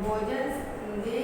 भोजन संधि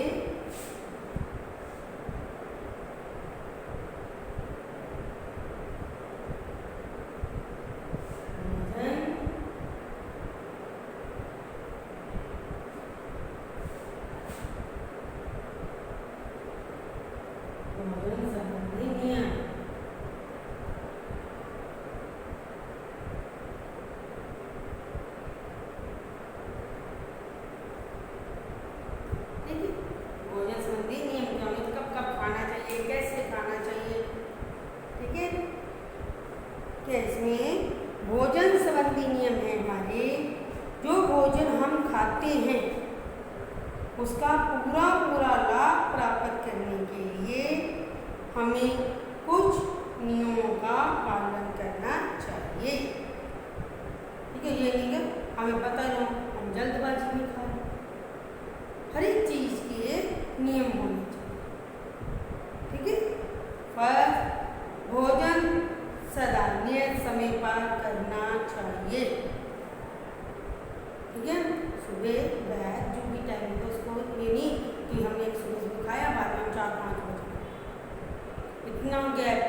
भोजन संबंधी नियम क्या होंगे, कब कब खाना चाहिए, कैसे खाना चाहिए। ठीक है, क्या इसमें भोजन संबंधी नियम है हमारे, जो भोजन हम खाते हैं उसका पूरा पूरा लाभ प्राप्त करने के लिए हमें कुछ नियमों का पालन करना चाहिए। ठीक है, ये नियम हमें पता है, हम जल्दबाजी में खाएं, हर एक चीज के नियम होने चाहिए। ठीक है, फर्स्ट, भोजन सदा नियत समय पर करना चाहिए। ठीक है, सुबह दोपहर जो भी टाइम है उसको ये नहीं कि हमने एक सुबह खाया बाद में 4-5 बजे, इतना गैप,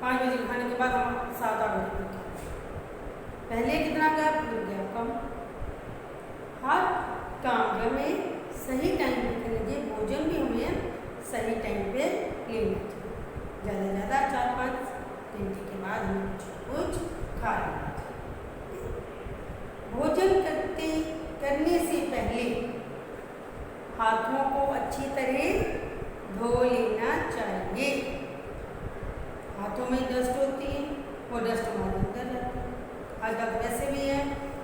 5 बजे खाने के बाद हम 7-8 बजे खाते, पहले कितना गैप, फिर गैप कम। हर काम में सही टाइम पे करना चाहिए, भोजन भी हमें सही टाइम पे लेना चाहिए, ज़्यादा से ज़्यादा 4-5 घंटे के बाद हमें कुछ खा लेना चाहिए। भोजन करने से पहले हाथों को अच्छी तरह धो लेना चाहिए। हाथों में डस्ट होती है, वो डस्ट हमारे अंदर रहती है। आजकल वैसे भी है,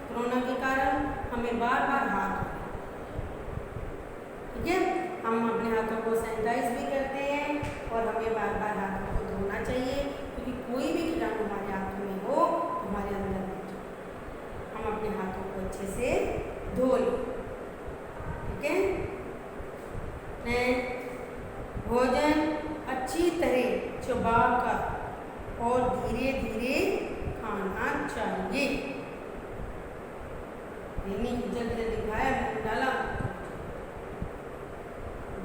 कोरोना के कारण हमें बार बार हाथ, ठीक है, हम अपने हाथों को सैनिटाइज भी करते हैं और हमें बार बार हाथों को धोना चाहिए, क्योंकि कोई भी कीटाणु हमारे हाथों में हो हमारे अंदर नहीं जाए, हम अपने हाथों को अच्छे से धो लें। ठीक है, भोजन अच्छी तरह चबाकर और धीरे धीरे खाना चाहिए। जल्दी जल्दी खाया, मुंह डाला,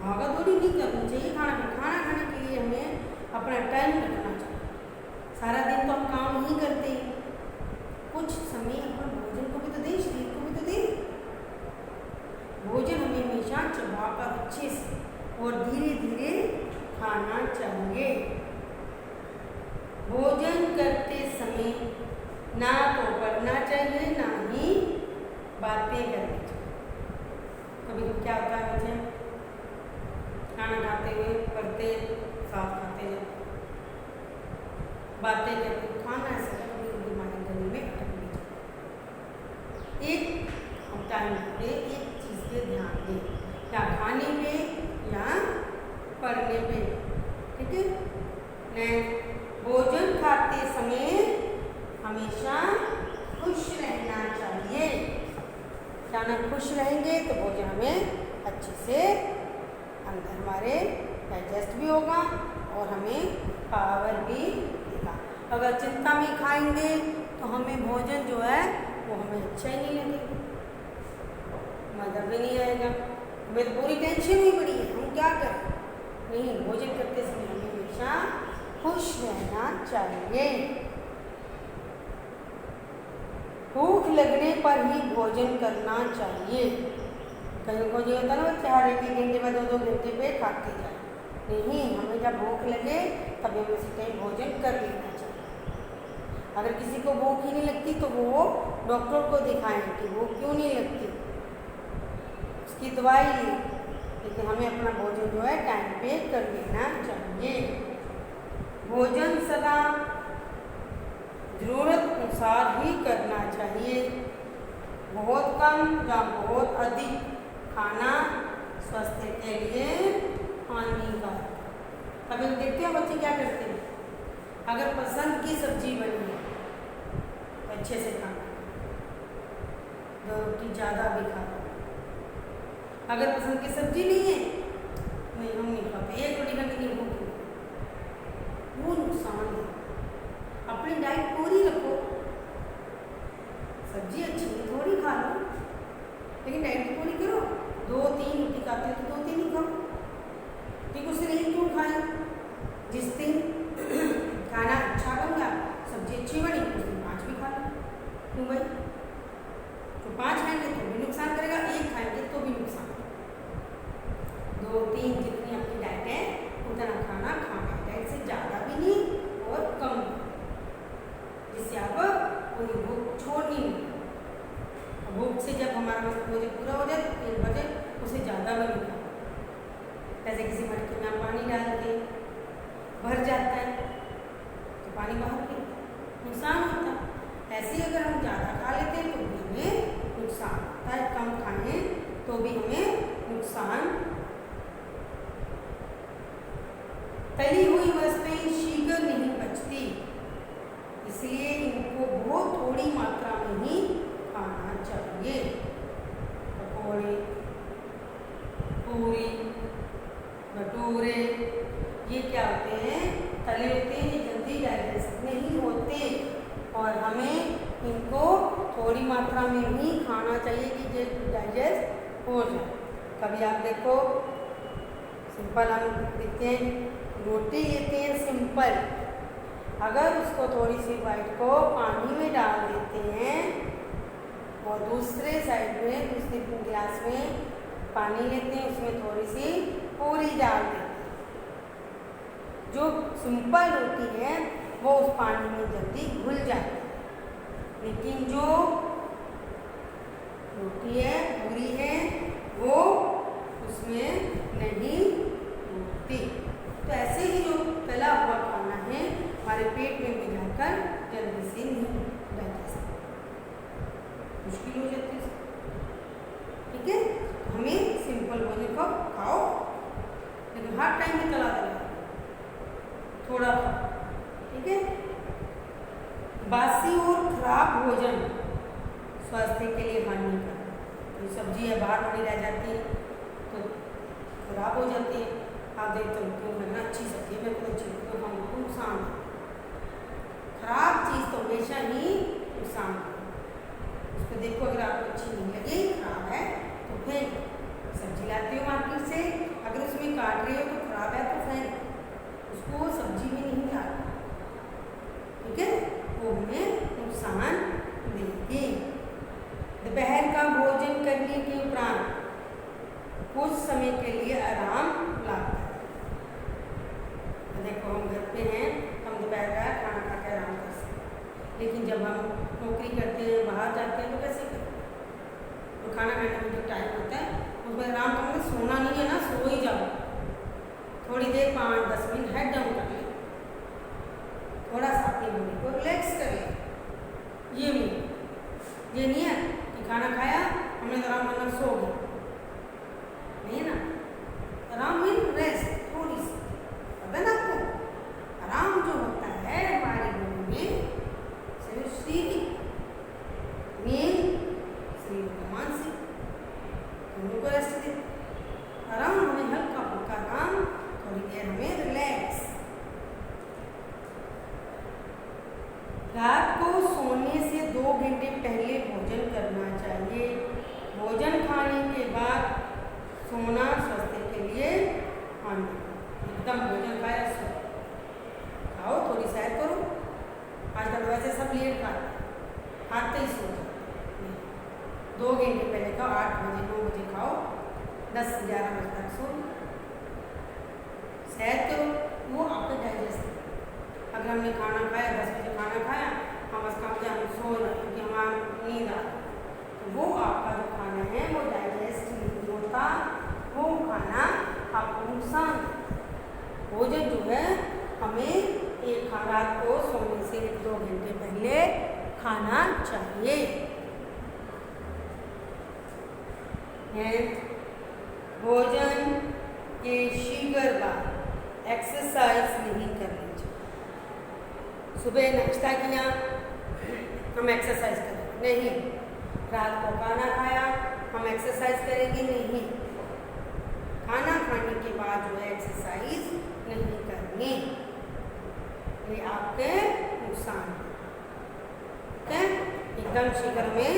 भागा दौड़ी नहीं करनी चाहिए। खाना खाने के लिए हमें अपना टाइम रखना चाहिए। सारा दिन तो हम काम नहीं करते, कुछ समय अपन भोजन को भी तो दें, शरीर को भी तो दें। भोजन हमें हमेशा चबाकर अच्छे से और धीरे धीरे खाना चाहिए। भोजन करते समय ना तो पढ़ना चाहिए, ना ही बातें करनी चाहिए। कभी कभी क्या होता है बच्चे, खाना खाते हुए पढ़ते, साथ खाते हैं, बातें करते, खाना ऐसा कभी कभी हमारे गले में अटक नहीं जाए। एक हम टाइम पे एक चीज़ पे ध्यान दें, या खाने पे या पढ़ने पे। ठीक है, भोजन खाते समय हमेशा खुश रहना चाहिए। क्या ना, खुश रहेंगे तो भोजन हमें अच्छे से अंदर हमारे डाइजेस्ट भी होगा और हमें पावर भी देगा। अगर चिंता में खाएंगे तो हमें भोजन जो है वो हमें अच्छा ही नहीं लगेगा, मज़ा भी नहीं आएगा, हमें तो पूरी टेंशन ही पड़ी है, हम क्या करें। नहीं, भोजन करते समय हमें हमेशा खुश रहना चाहिए। भूख लगने पर ही भोजन करना चाहिए। कहीं को जो होता है ना, वो 4-1 घंटे में 2-2 घंटे पे खाते जाए, नहीं, हमें जब भूख लगे तब हमें उसी टाइम भोजन कर लेना चाहिए। अगर किसी को भूख ही नहीं लगती तो वो डॉक्टर को दिखाएं कि भूख क्यों नहीं लगती, उसकी दवाई लें, लेकिन हमें अपना भोजन जो है टाइम पे कर लेना चाहिए। भोजन सदा ज़रूरत अनुसार ही करना चाहिए। बहुत कम या बहुत अधिक खाना स्वास्थ्य के लिए हानिकारक। कभी हम देखते हैं बच्चे क्या करते हैं, अगर पसंद की सब्जी बनी है तो अच्छे से खाना, 2 रोटी ज़्यादा भी खाना। अगर पसंद की सब्जी नहीं है, नहीं हम नहीं खाते, 1 रोटी खाने की भूख, वो नुकसान है। अपनी डाइट पूरी रखो, सब्जी अच्छी है थोड़ी खा लो, लेकिन डाइट पूरी करो। 2-3 रोटी खाते हैं तो 2-3 ही खाओ, ठीक। उस दिन क्यों खाएं? जिस दिन खाना अच्छा बनेगा, सब्जी अच्छी बनी, उस दिन 5 भी खा लो। क्यों भाई? तो 5 खाएंगे तो भी नुकसान करेगा, 1 खाएंगे तो भी नुकसान। 2-3 जितनी आपकी डाइट है उतना खाना खाना, डाइट से ज़्यादा भी नहीं और कम भी, जिससे आप पूरी भूख छोड़नी नहीं। भूख से जब हमारा भोजन पूरा हो जाए, पेट भर जाए, उसे ज़्यादा भी नहीं खाना। जैसे किसी मटके में आप पानी डाल के भर जाता है तो पानी बाहर पी, नुकसान होता है। ऐसे ही अगर हम ज़्यादा खा लेते हैं तो भी हमें नुकसान होता है, कम खाएं तो भी हमें नुकसान। तली हुई वस्तुएं शीघ्र नहीं पचती, इसलिए इनको बहुत थोड़ी मात्रा में ही खाना चाहिए। पकौड़े, पूरी, भटूरे, ये क्या होते हैं? तले होते हैं, ये जल्दी डाइजेस्ट नहीं होते और हमें इनको थोड़ी मात्रा में ही खाना चाहिए कि ये डाइजेस्ट हो जाए। कभी आप देखो, सिंपल हम देखते हैं, रोटी लेते हैं सिंपल, अगर उसको थोड़ी सी वाइट को पानी में डाल देते हैं और दूसरे साइड में दूसरे गिलास में पानी लेते हैं, उसमें थोड़ी सी पूरी डाल देते हैं, जो सिंपल रोटी है वो उस पानी में जल्दी घुल जाती है। लेकिन जो रोटी है, पूरी है, वो उसमें नहीं होती। तो ऐसे ही जो तला हुआ खाना है हमारे पेट में भी जाकर जल्दी से नहीं डाइजेस्ट, मुश्किल हो जाती है, ठीक है। हमें सिंपल भोजन को खाओ, लेकिन हर टाइम में तला थोड़ा खाओ, ठीक है। बासी और खराब भोजन स्वास्थ्य के लिए हानिकारक, तो सब्जी है बाहर पड़ी रह जाती है तो खराब हो जाती है। आप देखते हो क्यों है ना, अच्छी सब्जी में कोई चीज़ तो हमको नुकसान है, खराब चीज़ तो हमेशा ही नुकसान है। उसको देखो, अगर आपको अच्छी नहीं लगी, खराब है, तो फेंक। सब्जी लाते हो मार्केट से, अगर उसमें काट रही हो तो खराब है तो फेंक, उसको सब्जी में नहीं डालना, ठीक है, वो हमें नुकसान देगी। दोपहर का भोजन करने के उपरांत कुछ समय के लिए आराम लाता है। देखो, हम घर पे हैं, हम दोपहर का खाना खा के आराम कर सकते हैं, लेकिन जब हम नौकरी करते हैं, बाहर जाते हैं तो कैसे करें? तो खाना खाने में जो टाइम होता है उसमें आराम करना, सोना नहीं है ना, सो ही जाओ, थोड़ी देर 5-10 मिनट हेड डाउन कर ले, थोड़ा सा अपनी बॉडी को रिलैक्स कर ले। ये नहीं है कि खाना खाया हमने आराम करना, सो गए, नहीं है ना। आराम में रेस्ट, थोड़ी सी, पता है ना आपको, आराम जो होता है हमारी बॉडी में, शरीर शारीरिक, मेन शरीर का मानसिक, दोनों को रेस्ट दे। आराम हमें हल्का फुल्का आराम, थोड़ी देर हमें रिलैक्स। रात को सोने से 2 घंटे पहले भोजन करना चाहिए। भोजन खाने के बाद सोना स्वास्थ्य के लिए हानिकारक। एकदम भोजन खाया सो, खाओ, थोड़ी सैर करो। आजकल वैसे सब लेट खाते ही सो जाते, 2 घंटे पहले खाओ, 8 बजे 9 बजे खाओ, 10-11 बजे तक सो, सैर करो, वो आपका डाइजेस्ट। अगर हमने खाना खाया 10 बजे खाना खाया, हम बस काम हम सो रहे क्योंकि हमारा नींद आ, तो वो आपका जो खाना है वो डाइजेस्ट नहीं होता, वो खाना आपको नुकसान। भोजन जो है हमें एक रात को सोने से 1-2 घंटे पहले खाना चाहिए। भोजन के शीघ्र बाद एक्सरसाइज नहीं करनी चाहिए। सुबह नाश्ता किया, हम एक्सरसाइज करें नहीं, रात को खाना खाया, हम एक्सरसाइज करेंगे नहीं, खाना खाने के बाद जो है एक्सरसाइज नहीं करनी, ये आपके नुकसान है, एकदम शीघ्र में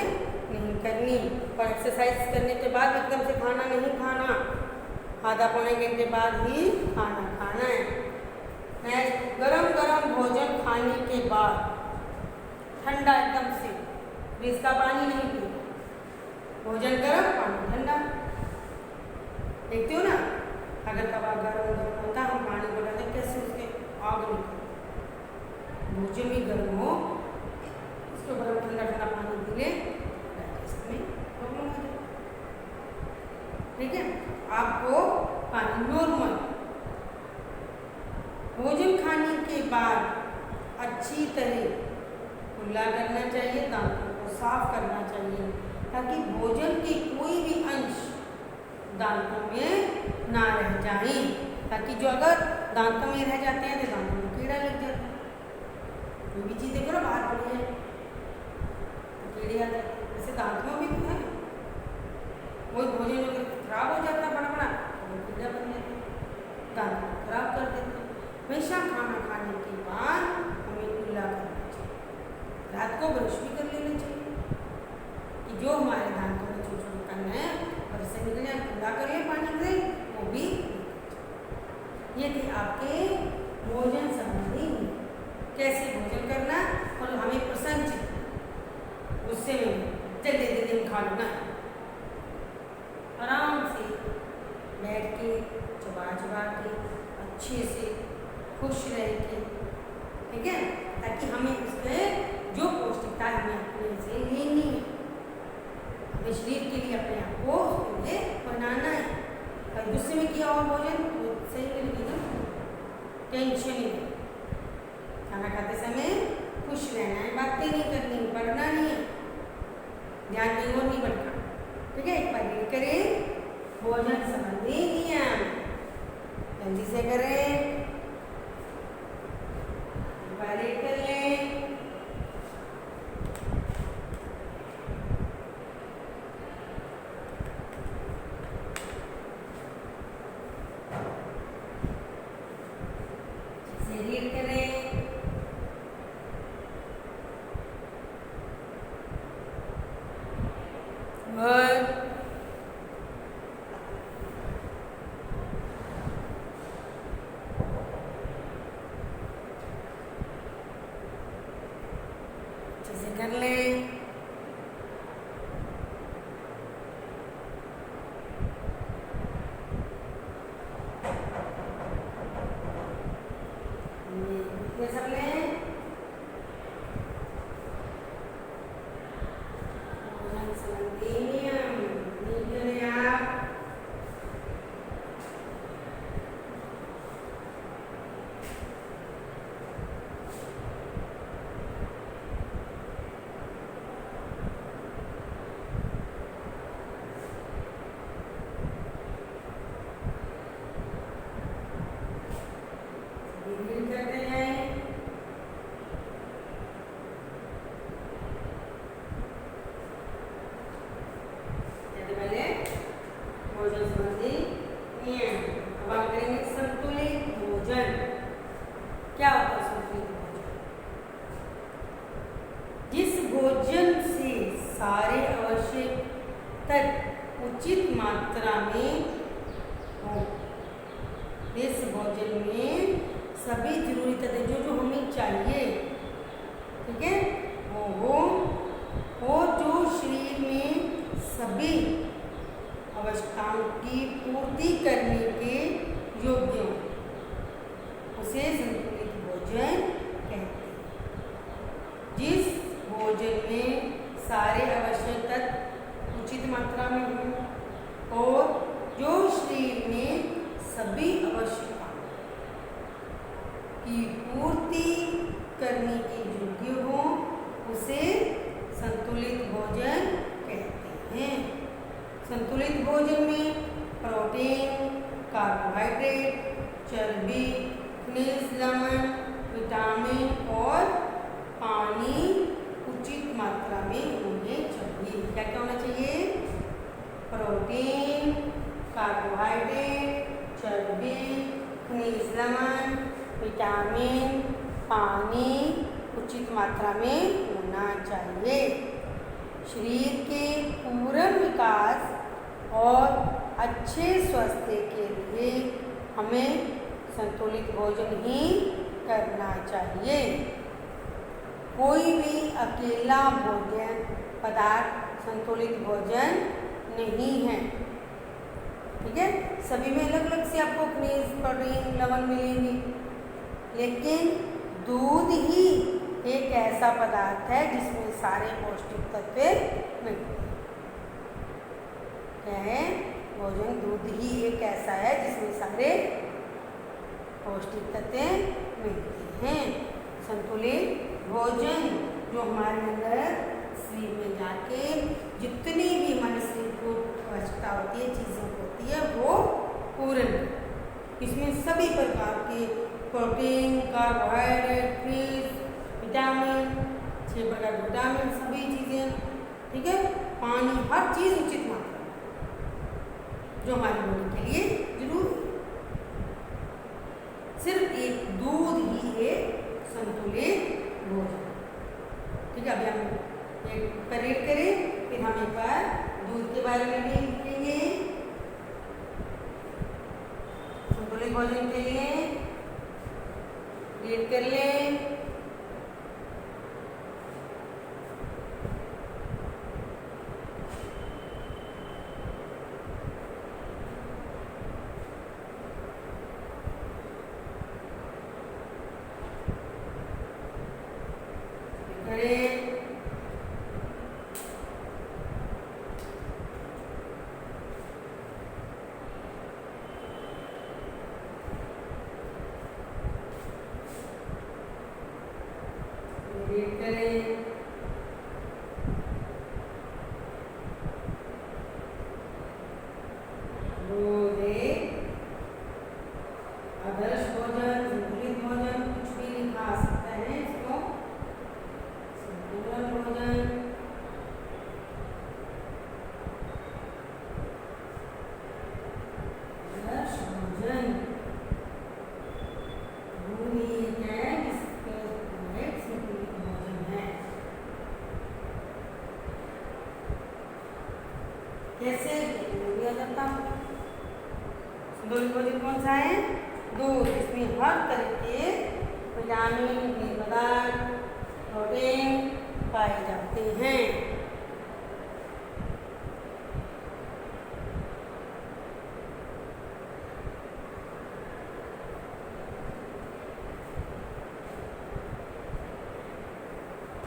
नहीं करनी। और एक्सरसाइज करने के बाद एकदम से खाना नहीं खाना, आधा पौने घंटे बाद ही खाना खाना है। नेक्स्ट, गरम गरम भोजन खाने के बाद ठंडा एकदम से फ्रिज का पानी नहीं पीना, भोजन गरम पानी ठंडा। देखते हो ना, अगर कबाब गरम गरम होता है, हम पानी बनाते कैसे उसके आग निकलती, भोजन भी गर्म हो उसके ऊपर ठंडा ठंडा पानी पी ले, इसमें प्रॉब्लम हो जाए। ठीक है, आपको पानी नॉर्मल। भोजन खाने के बाद अच्छी तरह कुल्ला करना चाहिए, दांतों को साफ करना चाहिए ताकि भोजन के कोई भी अंश दांतों में ना रह जाए, ताकि जो अगर दांतों में रह जाते हैं तो दांतों में कीड़ा लग जाता है। कोई भी चीज़ देखो ना बाहर पड़ी है तो कीड़े आ जाते हैं, जैसे दांतों में भी तो है। कोई भोजन अगर खराब हो जाता है बड़ा तो वो कीड़ा बन जाता है, दांत को खराब कर देते हैं। हमेशा खाना खाने के बाद हमें कुल्ला करना चाहिए, रात को ब्रश भी कर लेना चाहिए कि जो हमारे दांतों में छोटे छोटे कण हैं और से निकल जाए, कुल्ला कर ले पानी से, वो भी। ये थी आपके भोजन संबंधी कैसे भोजन करना और हमें प्रसन्न गुस्से में जल्दी जल्दी खा लेना, आराम से बैठ के चबा चबा के अच्छे से खुश रह के, ठीक है, ताकि हमें उसमें जो पौष्टिकता हमें अपने से लेनी है, हमें शरीर के लिए अपने आप को उसके लिए बनाना है। और गुस्से में किया हुआ भोजन तो सही मिलेगी ना, टेंशन ही नहीं। खाना खाते समय खुश रहना है, बातें नहीं करनी, बढ़ना नहीं है, ध्यान कहीं और नहीं बढ़ना। ठीक है, एक बार रीड करें भोजन संबंधी नियम, जल्दी से करें, एक बार रीड कर लें। रीड करें, और कर लें। ये सब लें, भोजन संबंधी नियम लिख लें आप। भोजन संबंधी नियम। अब हम करेंगे संतुलित भोजन। क्या होता है संतुलित भोजन? जिस भोजन से सारे आवश्यक तत्व उचित मात्रा में हो, इस भोजन में सभी जरूरी तत्व जो जो हमें चाहिए, ठीक है, वो हो और जो शरीर में सभी आवश्यकताओं की पूर्ति करने के योग्य हो, उसे संतुलित भोजन कहते हैं। जिस भोजन में सारे आवश्यक तत्व उचित मात्रा में हो और जो शरीर में सभी आवश्यकताओं की पूर्ति करने के योग्य हो, उसे संतुलित भोजन कहते हैं। संतुलित भोजन में प्रोटीन, कार्बोहाइड्रेट, चर्बी, खनिज लवण, विटामिन और पानी उचित मात्रा में होने चाहिए। क्या क्या होना चाहिए? प्रोटीन, कार्बोहाइड्रेट, चर्बी, खनिज लवण, विटामिन, पानी उचित मात्रा में होना चाहिए। शरीर के पूर्ण विकास और अच्छे स्वास्थ्य के लिए हमें संतुलित भोजन ही करना चाहिए। कोई भी अकेला भोजन पदार्थ संतुलित भोजन नहीं है। ठीक है, सभी में अलग अलग से आपको खनिज, प्रोटीन, लवण मिलेंगे, लेकिन दूध ही एक ऐसा पदार्थ है जिसमें सारे पौष्टिक तत्व मिलते हैं। क्या है? भोजन दूध ही एक ऐसा है जिसमें सारे पौष्टिक तत्व मिलते हैं। संतुलित भोजन जो हमारे अंदर शरीर में जाके जितनी भी हमारे शरीर को आवश्यकता होती है, चीज़ें होती है, वो पूर्ण, इसमें सभी प्रकार के प्रोटीन, कार्बोहाइड्रेट, फीस, विटामिन, 6 प्रकार के विटामिन, सभी चीज़ें, ठीक है, पानी, हर चीज़ उचित मात्रा जो हमारी बॉडी के लिए जरूरी है। सिर्फ एक दूध ही एक संतुलित भोजन। ठीक है, अभी हम एक पर रीड करें, फिर हम एक बार दूध के बारे में भी लिखेंगे। संतुलित भोजन के लिए रीड कर लें। आदर्श भोजन, संतुलित भोजन, कुछ भी लिखा सकते हैं इसको। संतुलन भोजन, आदर्श भोजन, दूध है जिसका संतुलित भोजन है। कैसे दिया जाता है? संतुलित भोजन कौन सा है? दूध, इसमें हर तरह के विटामिन, खनिज पदार्थ, प्रोटीन पाए जाते हैं।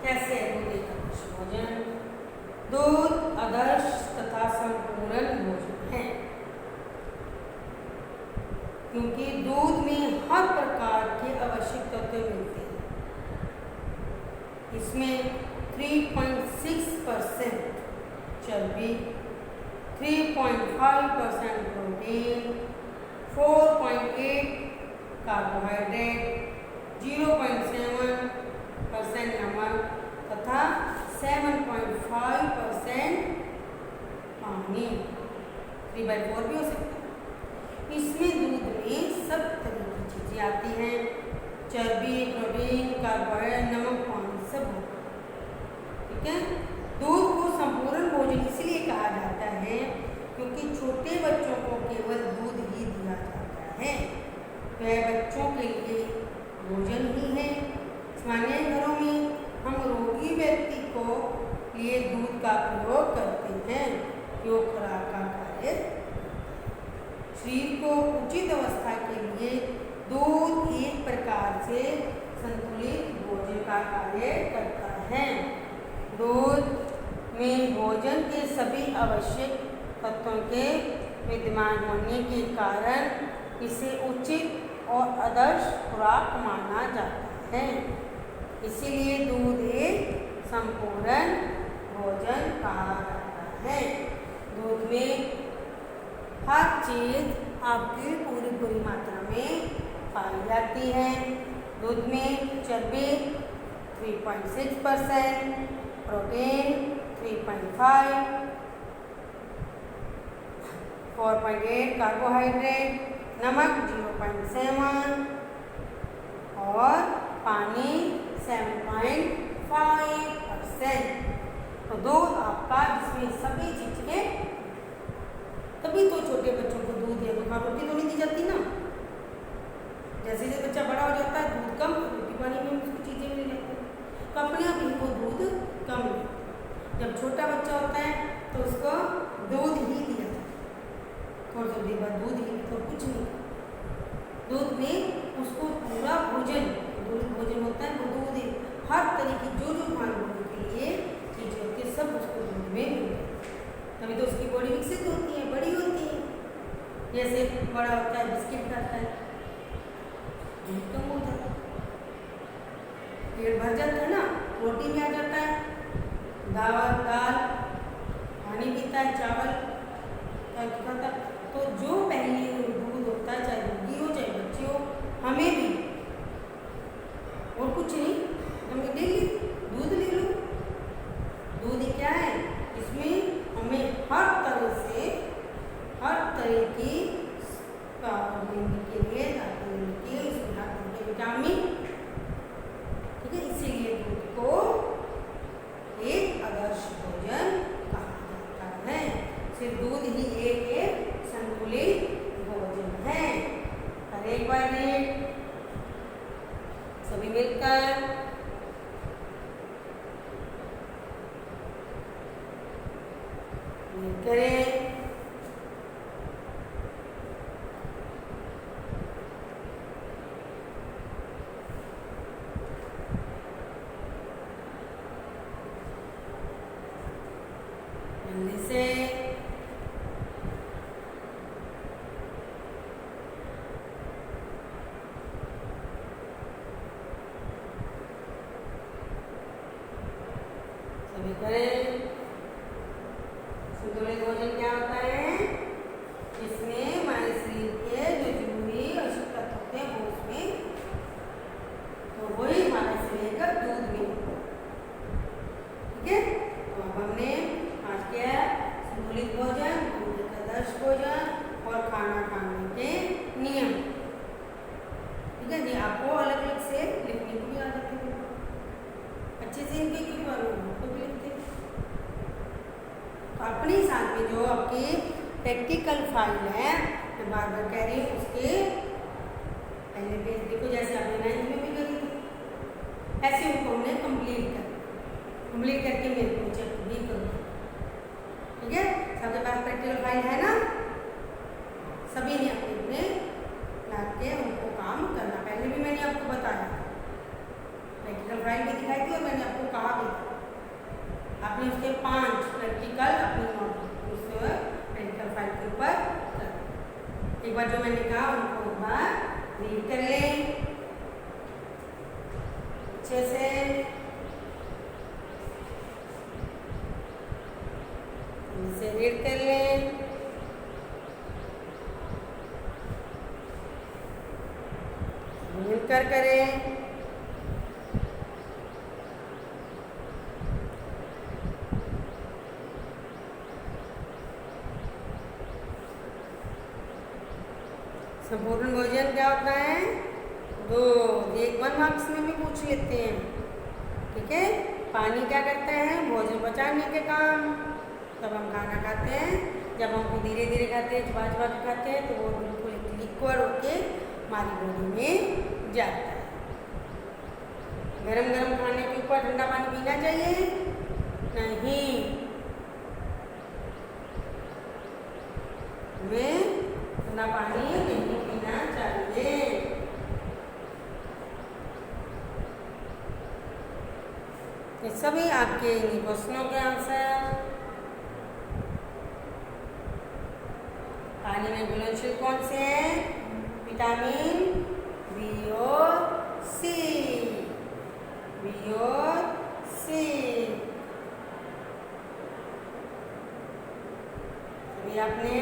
कैसे दूध एक आदर्श भोजन? दूध आदर्श तथा संपूर्ण भोजन है, क्योंकि दूध में हर प्रकार के आवश्यक तत्व मिलते हैं। इसमें 3.6% चर्बी, 3.5% प्रोटीन, 4.8 कार्बोहाइड्रेट, 0.7% नमक तथा 7.5% पानी, 3/4 भी हो सकता है। इसमें दूध में सब तरह की चीज़ें आती हैं, चर्बी, प्रोटीन, कार्बोहाइड्रेट, नमक, पानी, सब होता है। ठीक है, दूध को संपूर्ण भोजन इसलिए कहा जाता है क्योंकि छोटे बच्चों को केवल दूध ही दिया जाता है। वह बच्चों के लिए भोजन ही है। सामान्य घरों में हम रोगी व्यक्ति को लिए दूध का प्रयोग करते हैं, जो खुराक का कार्य। शरीर को उचित अवस्था के लिए दूध एक प्रकार से संतुलित भोजन का कार्य करता है। दूध में भोजन के सभी आवश्यक तत्वों के विद्यमान होने के कारण इसे उचित और आदर्श खुराक माना जाता है। इसीलिए दूध एक संपूर्ण भोजन कहा जाता है। दूध में हर चीज़ आपकी पूरी मात्रा में पाई जाती है। दूध में चर्बी 3.6%, प्रोटीन 3.5, 4.8 कार्बोहाइड्रेट, नमक 0.7 और पानी 7.5%। तो दूध आपका जिसमें सभी चीज़ें तभी तो छोटे बच्चों को दूध या तो रोटी तो नहीं दी जाती ना। जैसे जैसे बच्चा बड़ा हो जाता है दूध कम, रोटी पानी में उसकी चीज़ें मिल जाती हैं, तो अपने आप इनको दूध कम है। जब छोटा बच्चा होता है तो उसको दूध ही दिया जाता है, थोड़ी देर बाद दूध ही, तो कुछ नहीं। दूध में उसको पूरा भोजन, दूध भोजन होता है वो दूध है, हर तरह की जो जो खाने के लिए चीज़ें होती है सब उसको दूध में मिलती है, तभी तो उसकी बॉडी विकसित होती है, बड़ी होती है। जैसे बड़ा होता है बिस्किट खाता है, दूध कम होता है, पेट भर जाता है ना, रोटी में आ जाता है, दाल पानी पीता है, चावल खाता है। तो जो पहले दूध होता है, चाहे रोगी हो चाहे बच्चे हो, हमें भी और कुछ नहीं, हमें डेली दूध ले लो। दूध क्या है, इसमें हमें हर तरह से हर तरह की के लिए विटामिन, ठीक है, इसीलिए दूध को एक आदर्श भोजन कहा जाता है। सिर्फ दूध ही एक संतुलित भोजन है। हर एक बार सभी मिलकर करें। से सभी करें। संतुलित भोजन क्या होता है, इसमें हमारे शरीर के जो जरूरी आवश्यक तत्व होते हैं वो उसमें, तो वही हमारे शरीर का दूध में, ठीक है। तो अब हमने आज क्या संतुलित भोजन, आदर्श भोजन और खाना खाने के नियम, ठीक है जी। आपको अलग अलग से लिखने को भी आ जाते हैं, अच्छे से इनके क्यों तो भी लिखते हैं। तो अपने साथ में जो आपकी प्रैक्टिकल फाइल है, मैं बार बार कह रही हूँ, उसके पहले पेज देखो, जैसे आपने 9th में भी करी थी, ऐसे उनको हमने कंप्लीट करके मेरे को चेक भी करो, ठीक है। सबके पास प्रैक्टिकल फाइल है ना, सभी ने अपने अपने ला के उनको काम करना। पहले भी मैंने आपको बताया, प्रैक्टिकल फाइल भी दिखाई थी और मैंने आपको कहा भी था, आपने उसके 5 प्रैक्टिकल अपनी नोटबुक उस प्रैक्टिकल फाइल के ऊपर कर। एक बार जो मैंने कहा उनको एक बार रीड कर लें अच्छे से, इसे रीड कर लें। मिलकर करें। संपूर्ण भोजन क्या होता है, दो एक 1 मार्क्स में भी पूछ लेते हैं, ठीक है। पानी क्या करता है, भोजन पचाने के काम। तब हम खाना खाते हैं, जब हमको धीरे धीरे खाते हैं, चबा चबा के खाते हैं, तो वो बिल्कुल लिक्विड होके हमारी बॉडी में जाता है। गरम गरम खाने के ऊपर ठंडा पानी पीना चाहिए नहीं, हमें ठंडा पानी नहीं पीना चाहिए। ये सभी आपके इन्हीं क्वेश्चनों के आंसर। पानी में घुलनशील कौन से हैं, विटामिन बी और सी, बी और सी। सभी आपने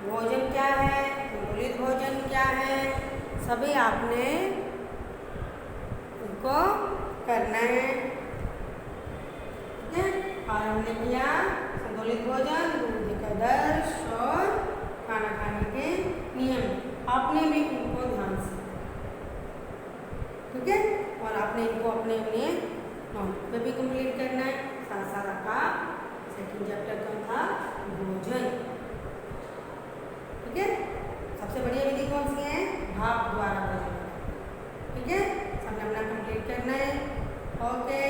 भोजन क्या है, संतुलित भोजन क्या है, सभी आपने उनको करना है, ठीक है। और हमने किया संतुलित भोजन, दूध का आदर्श और खाना खाने के नियम, आपने भी इनको ध्यान से, ठीक है। और आपने इनको अपने अपने नोट पे भी कंप्लीट करना है। साथ साथ आपका सेकंड चैप्टर का था भोजन, भाप द्वारा बनेगा। ठीक है, सबने अपना कंप्लीट करना है। ओके।